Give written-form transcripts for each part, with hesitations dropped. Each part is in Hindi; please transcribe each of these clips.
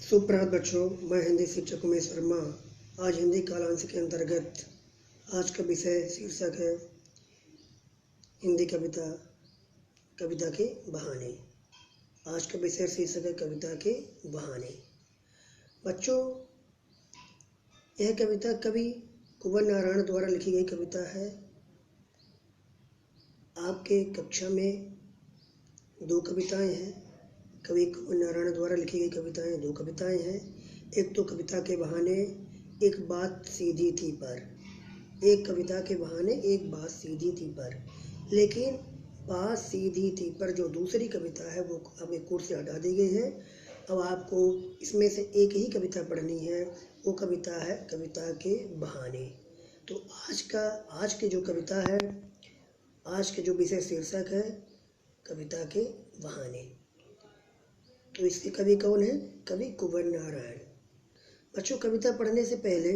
सुप्रभात बच्चों, मैं हिंदी शिक्षक उमेश शर्मा। आज हिंदी कालांश के अंतर्गत आज का विषय शीर्षक है हिंदी कविता कविता के बहाने। आज का विषय शीर्षक है कविता के बहाने। बच्चों, यह कविता कवि कुंवर नारायण द्वारा लिखी गई कविता है। आपके कक्षा में दो कविताएं हैं। कवि कुंवर नारायण द्वारा लिखी गई कविताएं दो कविताएं हैं। एक तो कविता के बहाने एक बात सीधी थी पर, एक कविता के बहाने एक बात सीधी थी पर, लेकिन बात सीधी थी पर जो दूसरी कविता है वो अब एक कोर्स से हटा दी गई है। अब आपको इसमें से एक ही कविता पढ़नी है, वो कविता है कविता के बहाने। तो आज की जो कविता है, आज के जो विषय शीर्षक है कविता के बहाने। तो इसके कवि कौन है? कवि कुंवर नारायण। बच्चों, कविता पढ़ने से पहले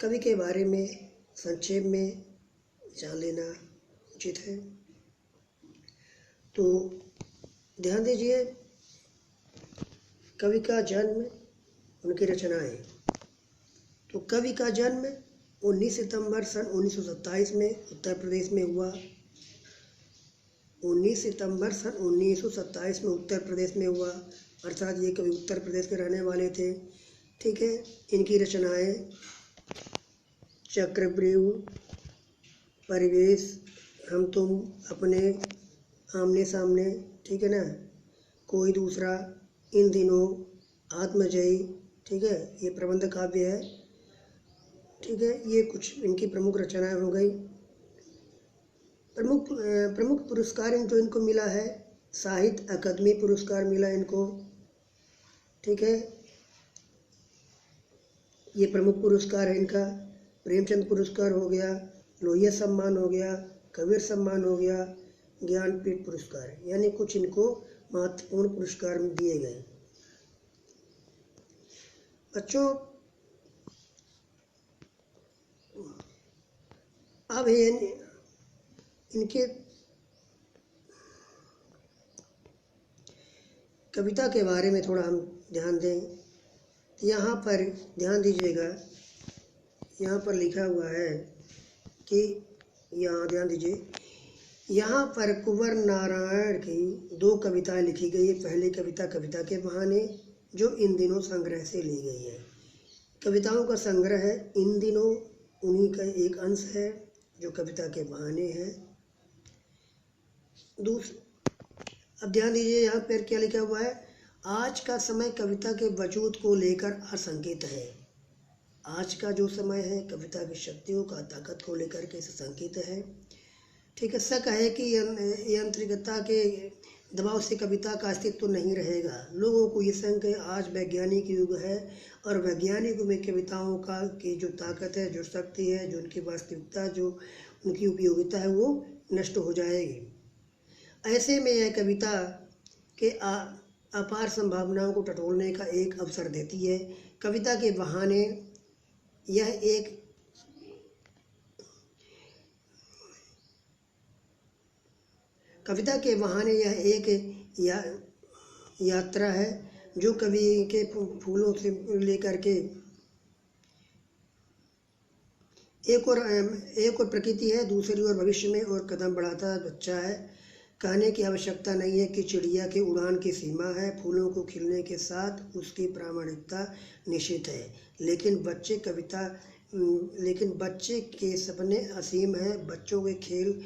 कवि के बारे में संक्षेप में जान लेना उचित है। तो ध्यान दीजिए, कवि का जन्म, उनकी रचनाएं। तो कवि का जन्म 19 सितंबर सन 1927 में उत्तर प्रदेश में हुआ। 19 सितंबर सन 1927 में उत्तर प्रदेश में हुआ, अर्थात ये कवि उत्तर प्रदेश के रहने वाले थे। ठीक है। इनकी रचनाएं चक्रव्यूह, परिवेश, हम तुम, अपने, आमने सामने, ठीक है ना, कोई दूसरा, इन दिनों, आत्मजयी, ठीक है, ये प्रबंध काव्य है। ठीक है, ये कुछ इनकी प्रमुख रचनाएं हो गई। प्रमुख पुरस्कार जो इनको मिला है, साहित्य अकादमी पुरस्कार मिला इनको। ठीक है, ये प्रमुख पुरस्कार है इनका। प्रेमचंद पुरस्कार हो गया, लोहिया सम्मान हो गया, कबीर सम्मान हो गया, ज्ञानपीठ पुरस्कार, यानी कुछ इनको महत्वपूर्ण पुरस्कार दिए गए। बच्चों, अब इनके कविता के बारे में थोड़ा हम ध्यान दें। यहाँ पर ध्यान दीजिएगा, यहाँ पर लिखा हुआ है कि, यहाँ ध्यान दीजिए, यहाँ पर कुंवर नारायण की दो कविताएं लिखी गई है। पहली कविता कविता के बहाने, जो इन दिनों संग्रह से ली गई है। कविताओं का संग्रह है इन दिनों, उन्हीं का एक अंश है जो कविता के बहाने हैं। अब ध्यान दीजिए, यहाँ पर क्या लिखा हुआ है, आज का समय कविता के वजूद को लेकर आशंकित है। आज का जो समय है कविता की शक्तियों का, ताकत को लेकर के संकेत है। ठीक है, शक है कि यांत्रिकता के दबाव से कविता का अस्तित्व नहीं रहेगा। लोगों को ये शंका है, आज वैज्ञानिक युग है और वैज्ञानिक युग में कविताओं का की जो ताकत है, जो शक्ति है, जो उनकी वास्तविकता, जो उनकी उपयोगिता है, वो नष्ट हो जाएगी। ऐसे में यह कविता के अपार संभावनाओं को टटोलने का एक अवसर देती है। कविता के बहाने यह एक यात्रा है जो कवि के फूलों से लेकर के एक और प्रकृति है, दूसरी ओर भविष्य में और कदम बढ़ाता बच्चा है। कहने की आवश्यकता नहीं है कि चिड़िया के उड़ान की सीमा है, फूलों को खिलने के साथ उसकी प्रामाणिकता निश्चित है, लेकिन बच्चे के सपने असीम है। बच्चों के खेल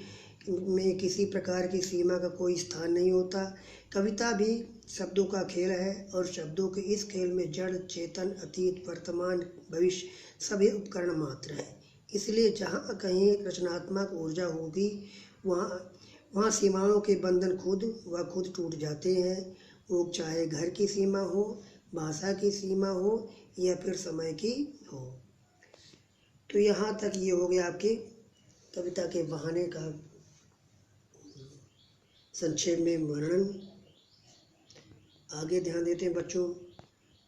में किसी प्रकार की सीमा का कोई स्थान नहीं होता। कविता भी शब्दों का खेल है और शब्दों के इस खेल में जड़, चेतन, अतीत, वर्तमान, भविष्य सभी उपकरण मात्र है। इसलिए जहाँ कहीं रचनात्मक ऊर्जा होगी, वहाँ सीमाओं के बंधन खुद टूट जाते हैं। वो चाहे घर की सीमा हो, भाषा की सीमा हो या फिर समय की हो। तो यहाँ तक ये हो गया आपके कविता के बहाने का संक्षेप में वर्णन। आगे ध्यान देते हैं बच्चों,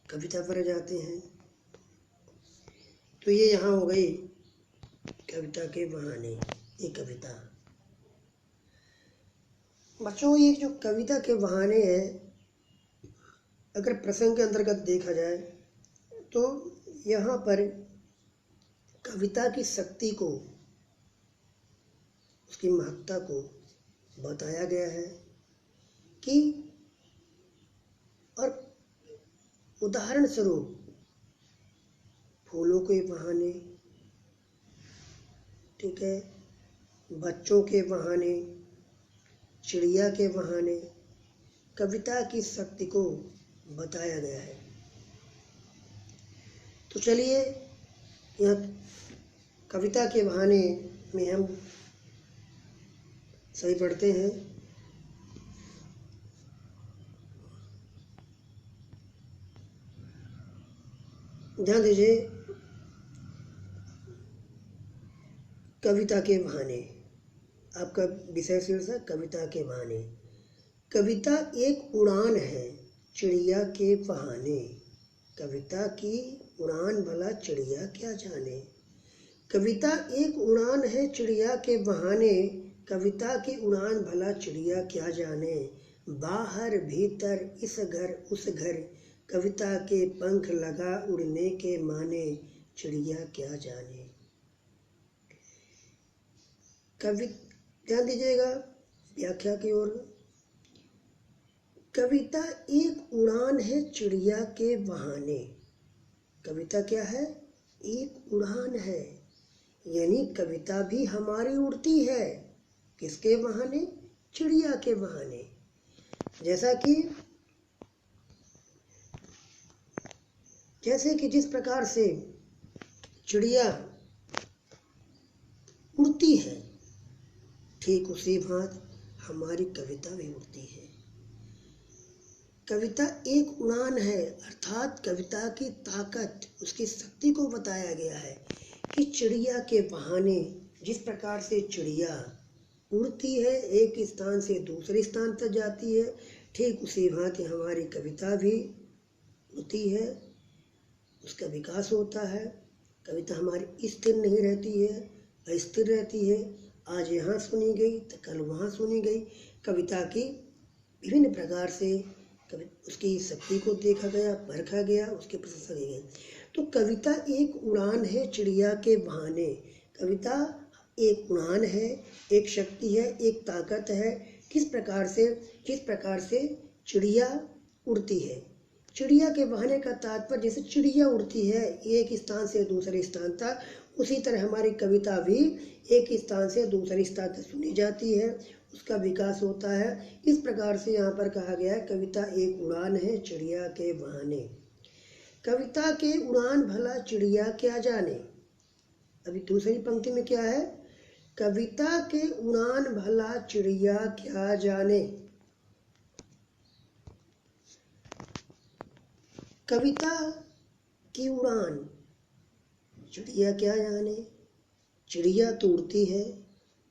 कविता पर जाते हैं। तो ये यहाँ हो गई कविता के बहाने, ये कविता। बच्चों, ये जो कविता के बहाने है, अगर प्रसंग के अंतर्गत देखा जाए तो यहाँ पर कविता की शक्ति को, उसकी महत्ता को बताया गया है कि, और उदाहरण स्वरूप फूलों के बहाने, ठीक है, बच्चों के बहाने, चिड़िया के बहाने कविता की शक्ति को बताया गया है। तो चलिए यह कविता के बहाने में हम सभी पढ़ते हैं। ध्यान दीजिए, कविता के बहाने, आपका विषय शीर्षक कविता के बहाने। कविता एक उड़ान है चिड़िया के बहाने, कविता की उड़ान भला चिड़िया क्या जाने। कविता एक उड़ान है चिड़िया के बहाने, कविता की उड़ान भला चिड़िया क्या जाने। बाहर भीतर इस घर उस घर, कविता के पंख लगा उड़ने के माने, चिड़िया क्या जाने। ध्यान दीजिएगा व्याख्या की ओर। कविता एक उड़ान है चिड़िया के बहाने। कविता क्या है? एक उड़ान है, यानी कविता भी हमारी उड़ती है। किसके बहाने? चिड़िया के बहाने। जैसे कि जिस प्रकार से चिड़िया उड़ती है, ठीक उसी भांति हमारी कविता भी उड़ती है। कविता एक उड़ान है, अर्थात कविता की ताकत, उसकी शक्ति को बताया गया है कि चिड़िया के बहाने जिस प्रकार से चिड़िया उड़ती है, एक स्थान से दूसरे स्थान तक जाती है, ठीक उसी भांति हमारी कविता भी उड़ती है, उसका विकास होता है। कविता हमारी स्थिर नहीं रहती है, अस्थिर रहती है। आज यहाँ सुनी गई तो कल वहाँ सुनी गई। कविता की विभिन्न प्रकार से उसकी शक्ति को देखा गया, परखा गया, उसकी प्रशंसा की गई। तो कविता एक उड़ान है चिड़िया के बहाने। कविता एक उड़ान है, एक शक्ति है, एक ताकत है। किस प्रकार से चिड़िया उड़ती है। चिड़िया के बहाने का तात्पर्य, जैसे चिड़िया उड़ती है एक स्थान से दूसरे स्थान तक, उसी तरह हमारी कविता भी एक स्थान से दूसरे स्थान तक सुनी जाती है, उसका विकास होता है। इस प्रकार से यहाँ पर कहा गया है कविता एक उड़ान है चिड़िया के बहाने। कविता के उड़ान भला चिड़िया क्या जाने। अभी दूसरी पंक्ति में क्या है? कविता के उड़ान भला चिड़िया क्या जाने। कविता की उड़ान चिड़िया क्या जाने। चिड़िया तो उड़ती है,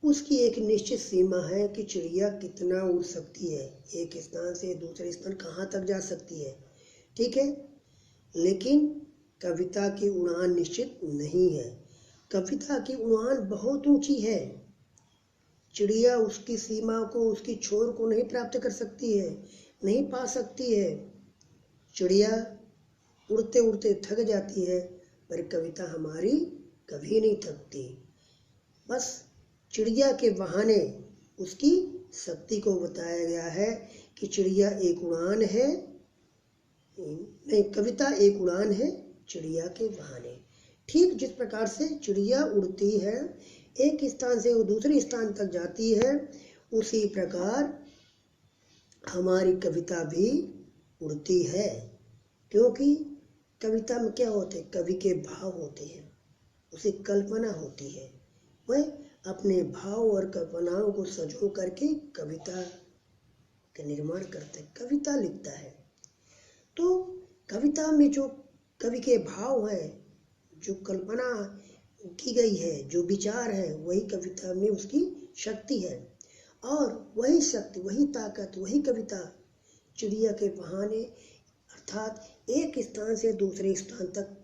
उसकी एक निश्चित सीमा है कि चिड़िया कितना उड़ सकती है, एक स्थान से दूसरे स्थान कहाँ तक जा सकती है, ठीक है। लेकिन कविता की उड़ान निश्चित नहीं है। कविता की उड़ान बहुत ऊंची है। चिड़िया उसकी सीमा को, उसकी छोर को नहीं प्राप्त कर सकती है, नहीं पा सकती है। चिड़िया उड़ते उड़ते थक जाती है, पर कविता हमारी कभी नहीं थकती। बस चिड़िया के बहाने उसकी शक्ति को बताया गया है कि चिड़िया एक उड़ान है, नहीं, कविता एक उड़ान है चिड़िया के बहाने। ठीक जिस प्रकार से चिड़िया उड़ती है, एक स्थान से वो दूसरे स्थान तक जाती है, उसी प्रकार हमारी कविता भी उड़ती है। क्योंकि कविता में क्या होते हैं? कवि के भाव होते हैं, उसे कल्पना होती है, वह अपने भाव और कल्पनाओं को संजो करके कविता का निर्माण करता है, कविता लिखता है। तो कविता में जो कवि के भाव है, जो कल्पना की गई है, जो विचार है, वही कविता में उसकी शक्ति है। और वही शक्ति, वही ताकत, वही कविता चिड़िया के बहाने अर्थात एक स्थान से दूसरे स्थान तक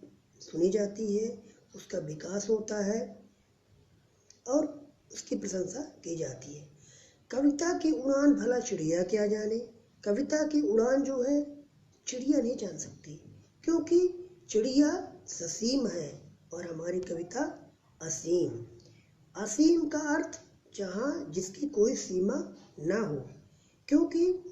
सुनी जाती है, उसका विकास होता है और उसकी प्रशंसा की जाती है। कविता की उड़ान भला चिड़िया क्या जाने। कविता की उड़ान जो है चिड़िया नहीं जान सकती, क्योंकि चिड़िया ससीम है और हमारी कविता असीम। असीम का अर्थ जहाँ जिसकी कोई सीमा ना हो, क्योंकि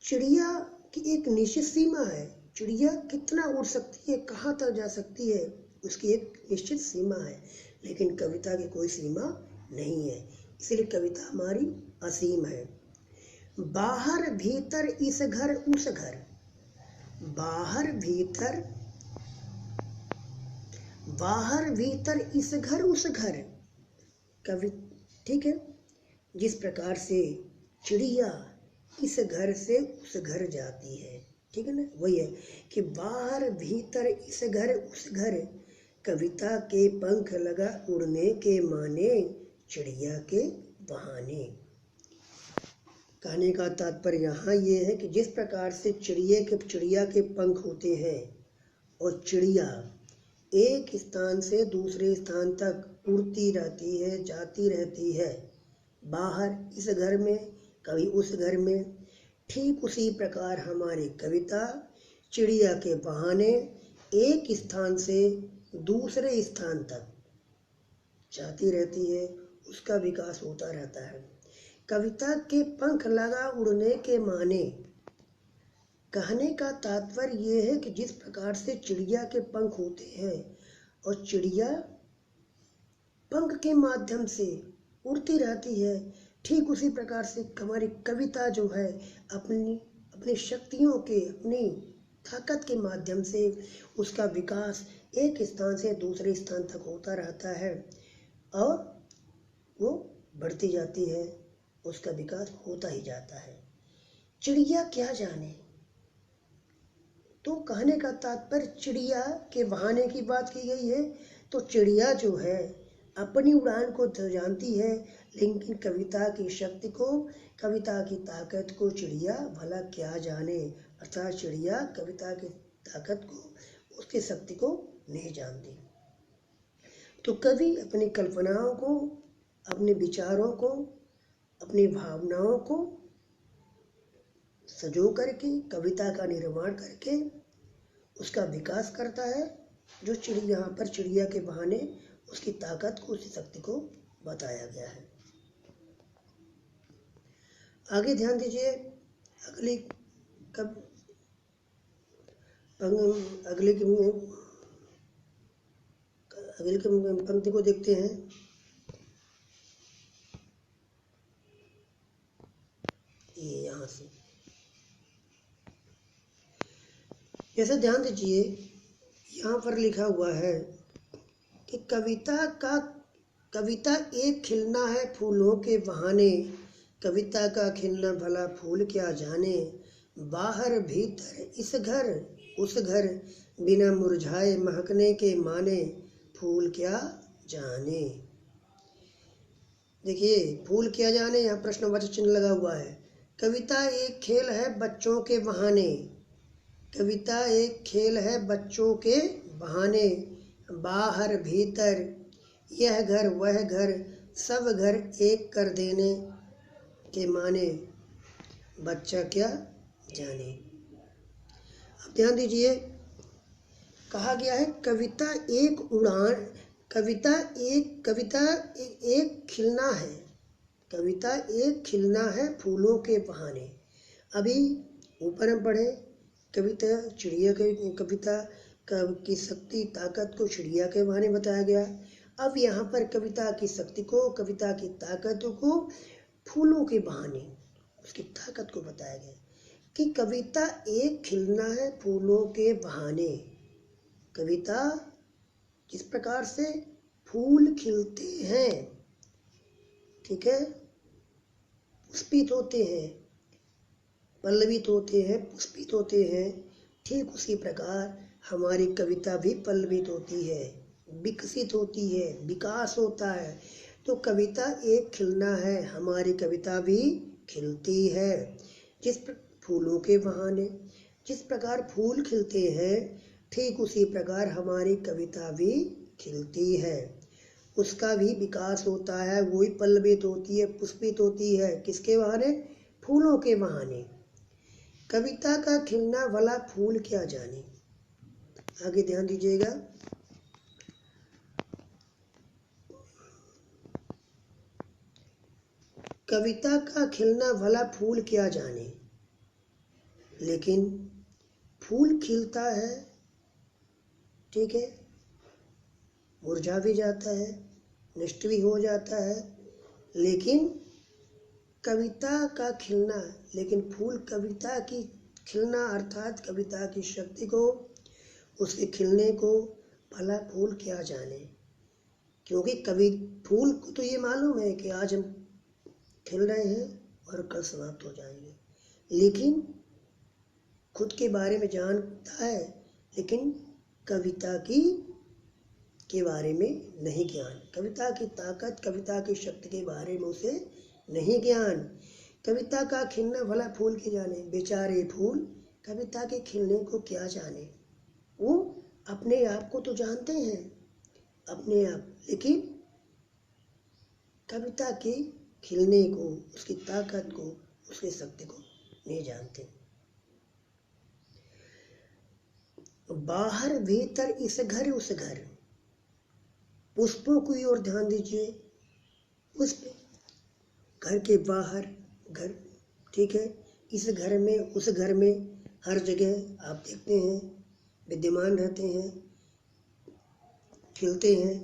चिड़िया की एक निश्चित सीमा है। चिड़िया कितना उड़ सकती है, कहाँ तक जा सकती है, उसकी एक निश्चित सीमा है, लेकिन कविता की कोई सीमा नहीं है, इसलिए कविता हमारी असीम है। बाहर भीतर इस घर उस घर, बाहर भीतर इस घर उस घर, कवि ठीक है। जिस प्रकार से चिड़िया इस घर से उस घर जाती है, ठीक है ना, वही है कि बाहर भीतर इस घर उस घर, कविता के पंख लगा उड़ने के माने, चिड़िया के बहाने। कहने का तात्पर्य यहाँ ये है कि जिस प्रकार से चिड़िया के पंख होते हैं और चिड़िया एक स्थान से दूसरे स्थान तक उड़ती रहती है, जाती रहती है, बाहर इस घर में कभी उस घर में, ठीक उसी प्रकार हमारी कविता चिड़िया के बहाने एक स्थान से दूसरे स्थान तक जाती रहती है, उसका विकास होता रहता है। कविता के पंख लगा उड़ने के माने, कहने का तात्पर्य ये है कि जिस प्रकार से चिड़िया के पंख होते हैं और चिड़िया पंख के माध्यम से उड़ती रहती है, ठीक उसी प्रकार से हमारी कविता जो है अपनी शक्तियों के, अपनी ताकत के माध्यम से उसका विकास एक स्थान से दूसरे स्थान तक होता रहता है और वो बढ़ती जाती है, उसका विकास होता ही जाता है। चिड़िया क्या जाने, तो कहने का तात्पर्य चिड़िया के बहाने की बात की गई है। तो चिड़िया जो है अपनी उड़ान को तो जानती है, लेकिन कविता की शक्ति को, कविता की ताकत को चिड़िया भला क्या जाने, अर्थात चिड़िया कविता की ताकत को, उसकी शक्ति को नहीं जानती। तो कवि अपनी कल्पनाओं को, अपने विचारों को, अपनी भावनाओं को सजो करके, कविता का निर्माण करके उसका विकास करता है, जो यहाँ पर चिड़िया के बहाने उसकी ताकत को, उसकी शक्ति को बताया गया है। आगे ध्यान दीजिए, अगली पंक्ति को देखते हैं। ये यहाँ से जैसे ध्यान दीजिए, यहाँ पर लिखा हुआ है कि कविता एक खिलना है फूलों के बहाने, कविता का खिलना भला फूल क्या जाने, बाहर भीतर इस घर उस घर, बिना मुरझाए महकने के माने, फूल क्या जाने। देखिए, फूल क्या जाने, यहाँ प्रश्नवाचक चिन्ह लगा हुआ है। कविता एक खेल है बच्चों के बहाने, कविता एक खेल है बच्चों के बहाने, बाहर भीतर यह घर वह घर, सब घर एक कर देने के माने, बच्चा क्या जाने। अब ध्यान दीजिए, कहा गया है कविता एक उड़ान, कविता एक खिलना है, कविता एक खिलना है फूलों के बहाने। अभी ऊपर हम पढ़े कविता चिड़िया के, कविता की शक्ति ताकत को चिड़िया के बहाने बताया गया। अब यहाँ पर कविता की शक्ति को, कविता की ताकत को फूलों के बहाने, उसकी ताकत को बताया गया कि कविता एक खिलना है फूलों के बहाने। कविता जिस प्रकार से फूल खिलते हैं, ठीक है, पुष्पित होते हैं, पल्लवित होते हैं, पुष्पित होते हैं, ठीक उसी प्रकार हमारी कविता भी पल्लवित होती है, विकसित होती है, विकास होता है। तो कविता एक खिलना है, हमारी कविता भी खिलती है, फूलों के बहाने। जिस प्रकार फूल खिलते हैं, ठीक उसी प्रकार हमारी कविता भी खिलती है, उसका भी विकास होता है, वही पल्लवित होती है, पुष्पित होती है, किसके बहाने? फूलों के बहाने। कविता का खिलना भला फूल क्या जाने। आगे ध्यान दीजिएगा। कविता का खिलना भला फूल क्या जाने, लेकिन फूल खिलता है, ठीक है, मुरझा भी जाता है, नष्ट भी हो जाता है, लेकिन कविता का खिलना, लेकिन फूल कविता की खिलना अर्थात कविता की शक्ति को, उसके खिलने को भला फूल क्या जाने। क्योंकि कवि फूल को तो ये मालूम है कि आज हम खिल रहे हैं और कल समाप्त हो जाएंगे, लेकिन खुद के बारे में जानता है, लेकिन कविता के बारे में नहीं ज्ञान, कविता की ताकत, कविता की शक्ति के बारे में उसे नहीं ज्ञान। कविता का खिलना भला फूल के जाने, बेचारे फूल कविता के खिलने को क्या जाने। वो अपने आप को तो जानते हैं, अपने आप, लेकिन कविता के खिलने को, उसकी ताकत को, उसकी शक्ति को नहीं जानते। बाहर भीतर इस घर उस घर, पुष्पों की ओर ध्यान दीजिए। पुष्प घर के बाहर, घर, ठीक है, इस घर में उस घर में, हर जगह आप देखते हैं विद्यमान रहते हैं, खिलते हैं।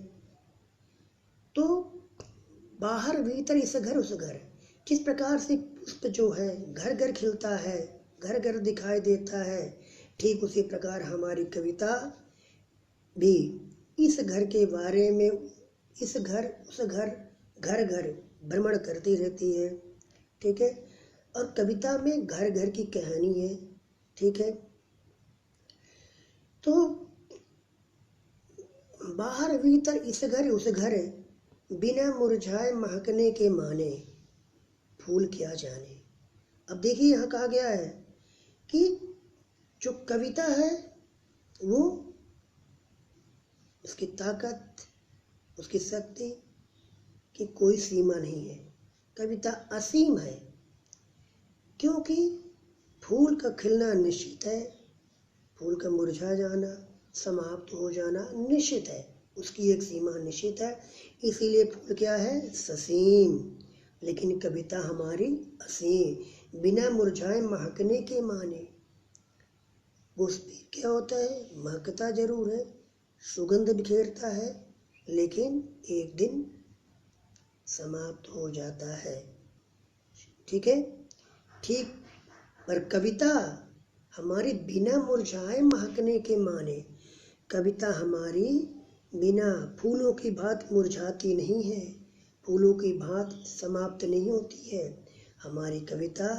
तो बाहर भीतर इस घर उस घर, किस प्रकार से पुष्प जो है घर घर खिलता है, घर घर दिखाई देता है, ठीक उसी प्रकार हमारी कविता भी इस घर के बारे में, इस घर उस घर, घर घर भ्रमण करती रहती है, ठीक है। और कविता में घर घर की कहानी है, ठीक है। तो बाहर भीतर इस घर उस घर, बिना मुरझाए महकने के माने, फूल क्या जाने। अब देखिए यहाँ कहा गया है कि जो कविता है वो, उसकी ताकत, उसकी शक्ति की कोई सीमा नहीं है, कविता असीम है। क्योंकि फूल का खिलना निश्चित है, फूल का मुरझा जाना, समाप्त हो जाना निश्चित है, उसकी एक सीमा निश्चित है। इसीलिए फूल क्या है, ससीम, लेकिन कविता हमारी असीम, बिना मुरझाए महकने के माने। पुष्प क्या होता है, महकता जरूर है, सुगंध बिखेरता है, लेकिन एक दिन समाप्त हो जाता है, ठीक है। ठीक, पर कविता हमारी बिना मुरझाए महकने के माने, कविता हमारी बिना फूलों की भांति मुरझाती नहीं है, फूलों की भांति समाप्त नहीं होती है। हमारी कविता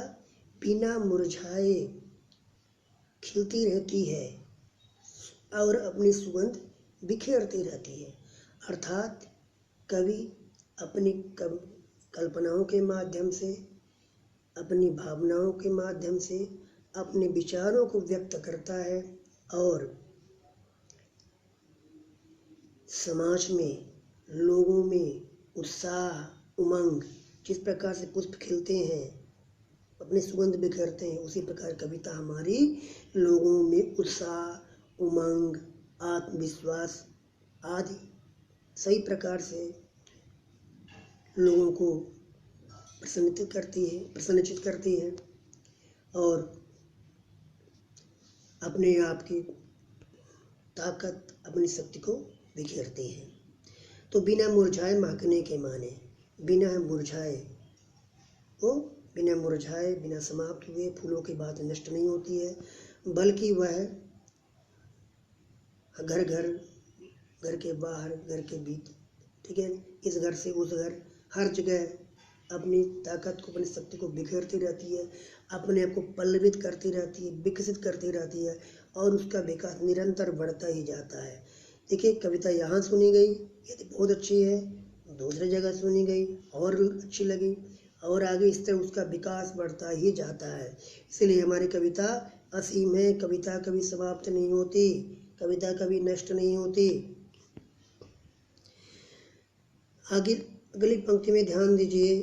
बिना मुरझाए खिलती रहती है और अपनी सुगंध बिखेरती रहती है। अर्थात कवि अपनी कल्पनाओं के माध्यम से, अपनी भावनाओं के माध्यम से अपने विचारों को व्यक्त करता है और समाज में, लोगों में उत्साह, उमंग, जिस प्रकार से पुष्प खिलते हैं, अपनी सुगंध बिखेरते हैं, उसी प्रकार कविता हमारी लोगों में उत्साह, उमंग, आत्मविश्वास आदि सही प्रकार से लोगों को प्रसन्नचित करती है और अपने आप की ताकत, अपनी शक्ति को बिखेरती है। तो बिना मुरझाए महकने के माने, बिना मुरझाए, वो बिना मुरझाए, बिना समाप्त हुए फूलों की बात नष्ट नहीं होती है, बल्कि वह घर घर, घर के बाहर, घर के भीतर, ठीक है, इस घर से उस घर, हर जगह अपनी ताकत को, अपनी शक्ति को बिखेरती रहती है, अपने आप को पल्लवित करती रहती है, विकसित करती रहती है और उसका विकास निरंतर बढ़ता ही जाता है। देखिए कविता यहाँ सुनी गई, ये तो बहुत अच्छी है, दूसरी जगह सुनी गई और अच्छी लगी, और आगे इस तरह उसका विकास बढ़ता ही जाता है। इसलिए हमारी कविता असीम है, कविता कभी समाप्त नहीं होती, कविता कभी नष्ट नहीं होती। आगे अगली पंक्ति में ध्यान दीजिए।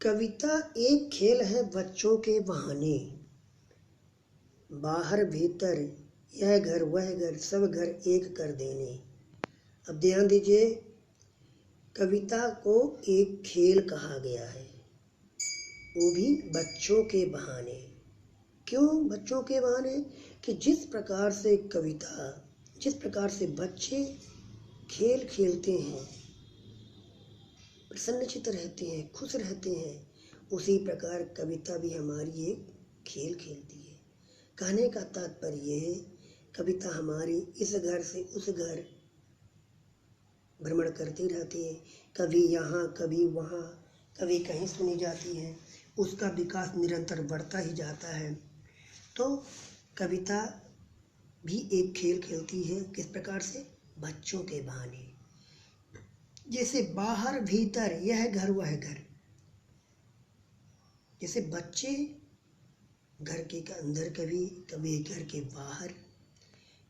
कविता एक खेल है बच्चों के बहाने, बाहर भीतर यह घर वह घर सब घर एक कर देने। अब ध्यान दीजिए, कविता को एक खेल कहा गया है, वो भी बच्चों के बहाने। क्यों बच्चों के बहाने? कि जिस प्रकार से बच्चे खेल खेलते हैं, प्रसन्नचित्त रहते हैं, खुश रहते हैं, उसी प्रकार कविता भी हमारी एक खेल खेलती है। कहने का तात्पर्य ये है, कविता हमारी इस घर से उस घर भ्रमण करती रहती है, कभी यहाँ कभी वहाँ, कभी कहीं सुनी जाती है, उसका विकास निरंतर बढ़ता ही जाता है। तो कविता भी एक खेल खेलती है, किस प्रकार से? बच्चों के बहाने। जैसे बाहर भीतर यह घर वह घर, जैसे बच्चे घर के अंदर, कभी घर के बाहर,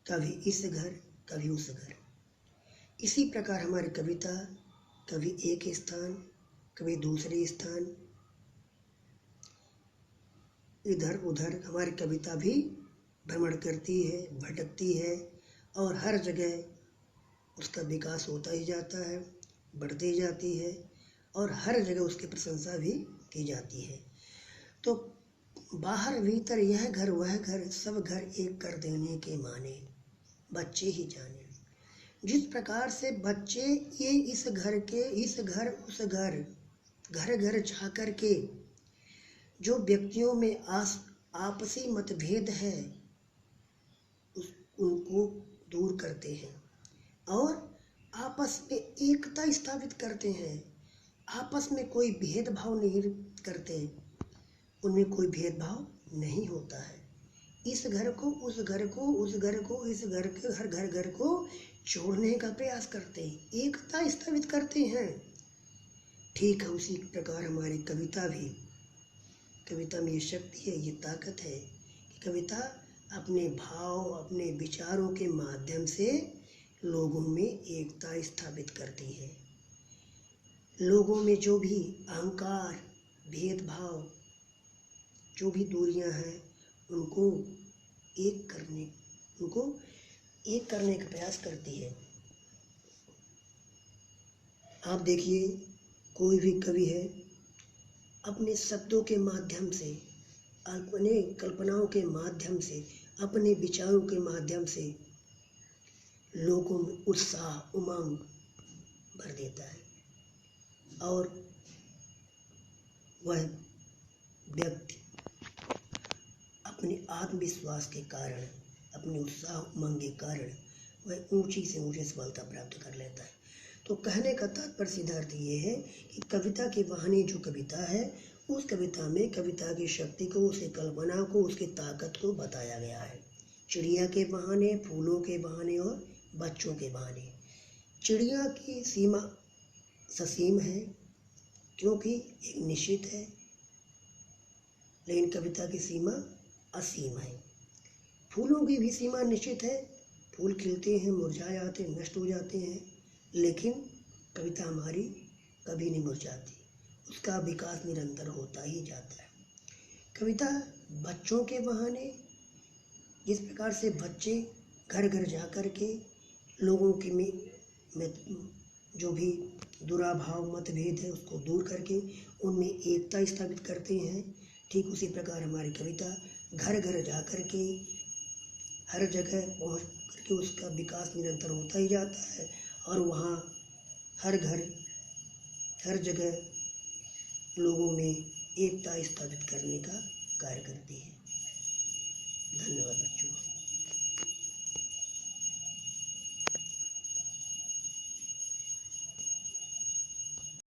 कभी इस घर कभी उस घर। इसी प्रकार हमारी कविता कभी एक स्थान कभी दूसरे स्थान, इधर उधर हमारी कविता भी भ्रमण करती है, भटकती है, और हर जगह उसका विकास होता ही जाता है, बढ़ती जाती है, और हर जगह उसकी प्रशंसा भी की जाती है। तो बाहर भीतर यह घर वह घर सब घर एक कर देने के माने बच्चे ही जाने। जिस प्रकार से बच्चे ये इस घर के इस घर उस घर, घर घर जा कर के जो व्यक्तियों में आपसी मतभेद है उनको दूर करते हैं और आपस में एकता स्थापित करते हैं, आपस में कोई भेदभाव नहीं करते, उनमें कोई भेदभाव नहीं होता है। इस घर को उस घर को, उस घर को इस घर के, हर घर को जोड़ने का प्रयास करते हैं, एकता स्थापित करते हैं। ठीक है, उसी प्रकार हमारी कविता में ये शक्ति है, ये ताकत है कि कविता अपने भाव, अपने विचारों के माध्यम से लोगों में एकता स्थापित करती है। लोगों में जो भी अहंकार, भेदभाव, जो भी दूरियां हैं, उनको एक करने का प्रयास करती है। आप देखिए, कोई भी कवि है, अपने शब्दों के माध्यम से, अपने कल्पनाओं के माध्यम से, अपने विचारों के माध्यम से लोगों में उत्साह, उमंग भर देता है, और वह व्यक्ति अपने आत्मविश्वास के कारण, अपने उत्साह उमंग के कारण वह ऊंची से ऊंची सफलता प्राप्त कर लेता है। तो कहने का तात्पर्य सिद्धार्थ ये है कि कविता के बहाने जो कविता है, उस कविता में कविता की शक्ति को, उसकी कल्पना को, उसकी ताकत को बताया गया है। चिड़िया के बहाने, फूलों के बहाने और बच्चों के बहाने। चिड़िया की सीमा ससीम है क्योंकि एक निश्चित है, लेकिन कविता की सीमा असीम है। फूलों की भी सीमा निश्चित है, फूल खिलते हैं, मुरझा जाते हैं, नष्ट हो जाते हैं, लेकिन कविता हमारी कभी नहीं मुरझाती, उसका विकास निरंतर होता ही जाता है। कविता बच्चों के बहाने, जिस प्रकार से बच्चे घर घर जा कर के लोगों के में जो भी दुराभाव, मतभेद है, उसको दूर करके उनमें एकता स्थापित करते हैं, ठीक उसी प्रकार हमारी कविता घर घर जा कर के, हर जगह पहुँच करके उसका विकास निरंतर होता ही जाता है, और वहाँ हर घर, हर जगह लोगों में एकता स्थापित करने का कार्य करती है। धन्यवाद।